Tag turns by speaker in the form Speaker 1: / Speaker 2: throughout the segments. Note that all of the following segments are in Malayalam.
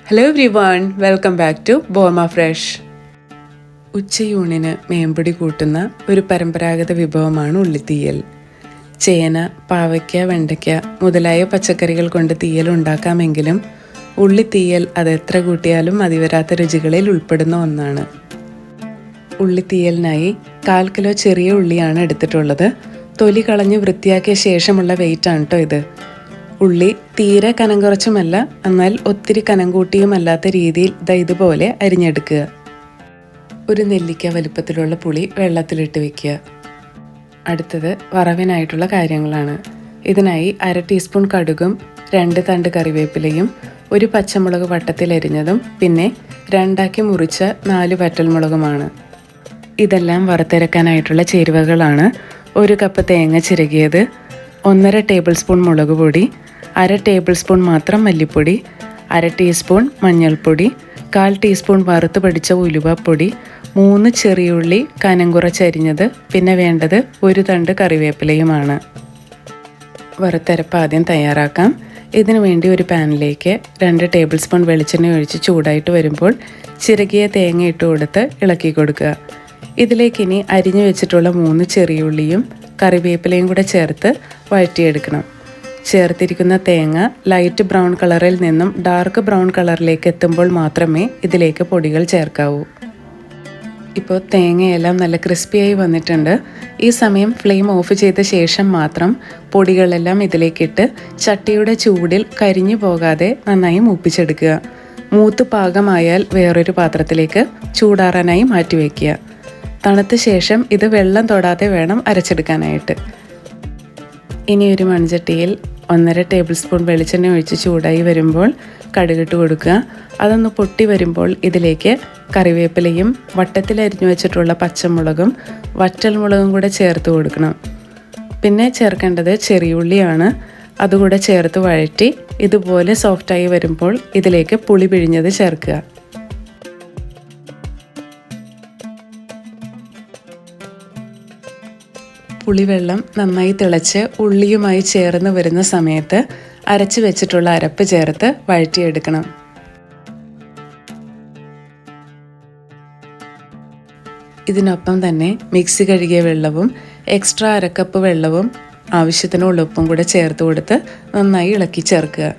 Speaker 1: Hello everyone, welcome back to Borma fresh. ഉച്ചയൂണിന് മേമ്പൊടി കൂട്ടുന്ന ഒരു പരമ്പരാഗത വിഭവമാണ് ഉള്ളിത്തീയൽ. ചേന, പാവയ്ക്ക, വെണ്ടയ്ക്ക മുതലായ പച്ചക്കറികൾ കൊണ്ട് തീയൽ ഉണ്ടാക്കാമെങ്കിലും ഉള്ളിത്തീയൽ അത് എത്ര കൂട്ടിയാലും മതിവരാത്ത രുചികളിൽ ഉൾപ്പെടുന്ന ഒന്നാണ്. ഉള്ളിത്തീയലിനായി 1/4 കിലോ ചെറിയ ഉള്ളിയാണ് എടുത്തിട്ടുള്ളത്. തൊലി കളഞ്ഞ് വൃത്തിയാക്കിയ ശേഷമുള്ള വെയിറ്റാണ് കേട്ടോ ഇത്. ഉള്ളി തീരെ കനം കുറച്ചുമല്ല, എന്നാൽ ഒത്തിരി കനം കൂട്ടിയുമല്ലാത്ത രീതിയിൽ ഇതുപോലെ അരിഞ്ഞെടുക്കുക. ഒരു നെല്ലിക്ക വലുപ്പത്തിലുള്ള പുളി വെള്ളത്തിലിട്ട് വയ്ക്കുക. അടുത്തത് വറവിനായിട്ടുള്ള കാര്യങ്ങളാണ്. ഇതിനായി 1/2 ടീസ്പൂൺ കടുകും 2 തണ്ട് കറിവേപ്പിലയും 1 പച്ചമുളക് വട്ടത്തിലരിഞ്ഞതും പിന്നെ 2 മുറിച്ച 4 വറ്റൽമുളകുമാണ്. ഇതെല്ലാം വറുത്തരക്കാനായിട്ടുള്ള ചേരുവകളാണ്. 1 കപ്പ് തേങ്ങ ചിരകിയത്, 1.5 ടേബിൾ സ്പൂൺ മുളക് പൊടി, 1/2 ടേബിൾ സ്പൂൺ മാത്രം മല്ലിപ്പൊടി, 1/2 ടീസ്പൂൺ മഞ്ഞൾപ്പൊടി, 1/4 ടീസ്പൂൺ വറുത്ത് പൊടിച്ച ഉലുവപ്പൊടി, 3 ചെറിയുള്ളി കനം കുറച്ചരിഞ്ഞത്, പിന്നെ വേണ്ടത് 1 തണ്ട് കറിവേപ്പിലയുമാണ്. വറുത്തരപ്പ് ആദ്യം തയ്യാറാക്കാം. ഇതിനു വേണ്ടി ഒരു പാനിലേക്ക് 2 ടേബിൾ സ്പൂൺ വെളിച്ചെണ്ണ ഒഴിച്ച് ചൂടായിട്ട് വരുമ്പോൾ ചിരകിയ തേങ്ങ ഇട്ട് കൊടുത്ത് ഇളക്കി കൊടുക്കുക. ഇതിലേക്കിനി അരിഞ്ഞു വെച്ചിട്ടുള്ള 3 ചെറിയുള്ളിയും കറിവേപ്പിലയും കൂടെ ചേർത്ത് വഴറ്റിയെടുക്കണം. ചേർത്തിരിക്കുന്ന തേങ്ങ ലൈറ്റ് ബ്രൗൺ കളറിൽ നിന്നും ഡാർക്ക് ബ്രൗൺ കളറിലേക്ക് എത്തുമ്പോൾ മാത്രമേ ഇതിലേക്ക് പൊടികൾ ചേർക്കാവൂ. ഇപ്പോൾ തേങ്ങയെല്ലാം നല്ല ക്രിസ്പിയായി വന്നിട്ടുണ്ട്. ഈ സമയം ഫ്ലെയിം ഓഫ് ചെയ്ത ശേഷം മാത്രം പൊടികളെല്ലാം ഇതിലേക്കിട്ട് ചട്ടിയുടെ ചൂടിൽ കരിഞ്ഞു പോകാതെ നന്നായി മൂപ്പിച്ചെടുക്കുക. മൂത്ത് പാകമായാൽ വേറൊരു പാത്രത്തിലേക്ക് ചൂടാറാനായി മാറ്റിവെക്കുക. തണുത്ത ശേഷം ഇത് വെള്ളം തൊടാതെ വേണം അരച്ചെടുക്കാനായിട്ട്. ഇനി ഒരു മൺചട്ടിയിൽ 1.5 ടേബിൾ സ്പൂൺ വെളിച്ചെണ്ണ ഒഴിച്ച് ചൂടായി വരുമ്പോൾ കടുകിട്ട് കൊടുക്കുക. അതൊന്ന് പൊട്ടി വരുമ്പോൾ ഇതിലേക്ക് കറിവേപ്പിലയും വട്ടത്തിലരിഞ്ഞു വെച്ചിട്ടുള്ള പച്ചമുളകും വറ്റൽമുളകും കൂടെ ചേർത്ത് കൊടുക്കണം. പിന്നെ ചേർക്കേണ്ടത് ചെറിയുള്ളിയാണ്. അതുകൂടെ ചേർത്ത് വഴറ്റി ഇതുപോലെ സോഫ്റ്റായി വരുമ്പോൾ ഇതിലേക്ക് പുളി പിഴിഞ്ഞത് ചേർക്കുക. പുളിവെള്ളം നന്നായി തിളച്ച് ഉള്ളിയുമായി ചേർന്ന് വരുന്ന സമയത്ത് അരച്ച് വെച്ചിട്ടുള്ള അരപ്പ് ചേർത്ത് വഴറ്റിയെടുക്കണം. ഇതിനൊപ്പം തന്നെ മിക്സി കഴുകിയ വെള്ളവും എക്സ്ട്രാ 1/2 കപ്പ് വെള്ളവും ആവശ്യത്തിനുള്ള ഉപ്പും കൂടെ ചേർത്ത് കൊടുത്ത് നന്നായി ഇളക്കി ചേർക്കുക.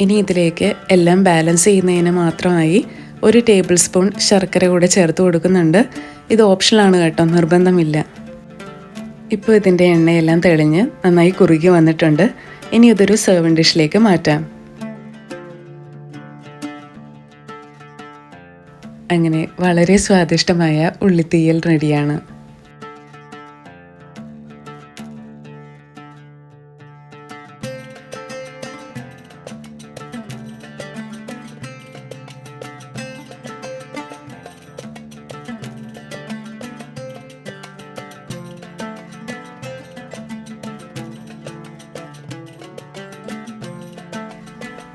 Speaker 1: ഇനി ഇതിലേക്ക് എല്ലാം ബാലൻസ് ചെയ്യുന്നതിന് മാത്രമായി 1 ടേബിൾ സ്പൂൺ ശർക്കര കൂടെ ചേർത്ത് കൊടുക്കുന്നുണ്ട്. ഇത് ഓപ്ഷനാണ് കേട്ടോ, നിർബന്ധമില്ല. ഇപ്പോൾ ഇതിൻ്റെ എണ്ണയെല്ലാം തെളിഞ്ഞ് നന്നായി കുറുകി വന്നിട്ടുണ്ട്. ഇനി ഇതൊരു സെർവിങ് ഡിഷിലേക്ക് മാറ്റാം. അങ്ങനെ വളരെ സ്വാദിഷ്ടമായ ഉള്ളിത്തീയൽ റെഡിയാണ്.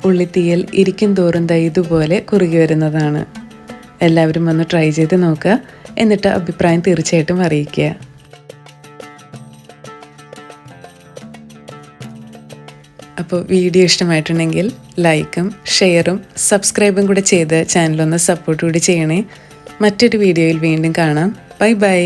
Speaker 1: ഉള്ളിത്തീയൽ ഇരിക്കും തോറും ഇതുപോലെ കുറുകി വരുന്നതാണ്. എല്ലാവരും ഒന്ന് ട്രൈ ചെയ്ത് നോക്കുക. എന്നിട്ട് അഭിപ്രായം തീർച്ചയായിട്ടും അറിയിക്കുക. അപ്പോൾ വീഡിയോ ഇഷ്ടമായിട്ടുണ്ടെങ്കിൽ ലൈക്കും ഷെയറും സബ്സ്ക്രൈബും കൂടെ ചെയ്ത് ചാനലൊന്ന് സപ്പോർട്ട് കൂടി ചെയ്യണേ. മറ്റൊരു വീഡിയോയിൽ വീണ്ടും കാണാം. Bye bye.